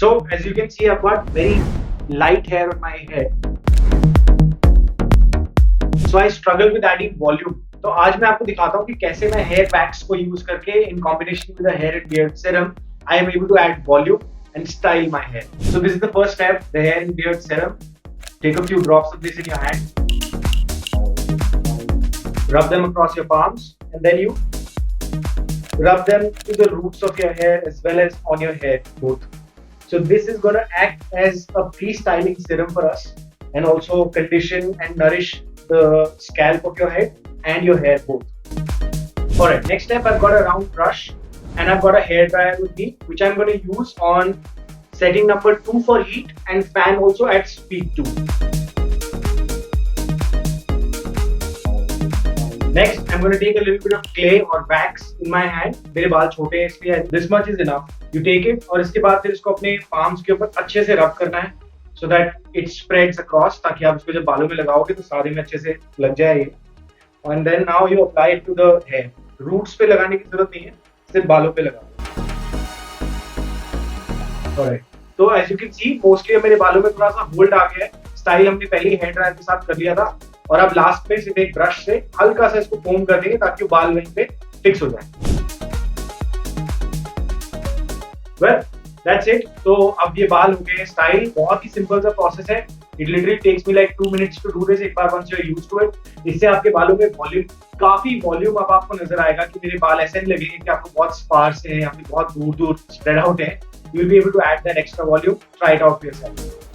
So as you can see, I've got very light hair on my head. So I struggle with adding volume. तो आज मैं आपको दिखाता हूँ कि कैसे मैं हेयर पैक्स को यूज करके in combination with the hair and beard serum, I am able to add volume and style my hair. So this is the first step, the hair and beard serum. Take a few drops of this in your hand. Rub them across your palms and then you rub them to the roots of your hair as well as on your hair both. So this is going to act as a pre-styling serum for us and also condition and nourish the scalp of your head and your hair both. Alright, next step, I've got a round brush and I've got a hair dryer with me, which I'm going to use on setting number 2 for heat and fan also at speed 2. Next, I'm going to take a little bit of clay or wax in my hand. मेरे बाल छोटे हैं इसलिए this much is enough. You take it और इसके बाद फिर इसको अपने palms के ऊपर अच्छे से rub करना है so that it spreads across, ताकि आप इसको जब बालों में लगाओगे तो सारे में अच्छे से लग जाए ये. And then now you apply it to the hair. Roots पे लगाने की जरूरत नहीं है, सिर्फ बालों पे लगाओ. Alright. तो as you can see, mostly मेरे बालों में थोड़ा सा hold आ गया है. स्टाइल हमने पहले ही हेयर ड्रायर के साथ कर लिया था और अब लास्ट में सिर्फ एक ब्रश से हल्का सा इसको कोम कर देंगे ताकि वो बाल वहीं पे फिक्स हो जाए. Well, that's it. तो अब ये बाल हो गए स्टाइल. बहुत ही सिंपल सा प्रोसेस है. It literally takes me like 2 minutes to do this. एक बार once you're used to it, इससे आपके बालों में वॉल्यूम, काफी वॉल्यूम अब आपको नजर आएगा कि मेरे बाल ऐसे नहीं लगेंगे कि आपको बहुत स्पार्स हैं या फिर बहुत दूर दूर स्प्रेड आउट है. You will be able to add that extra volume. Try it out for yourself.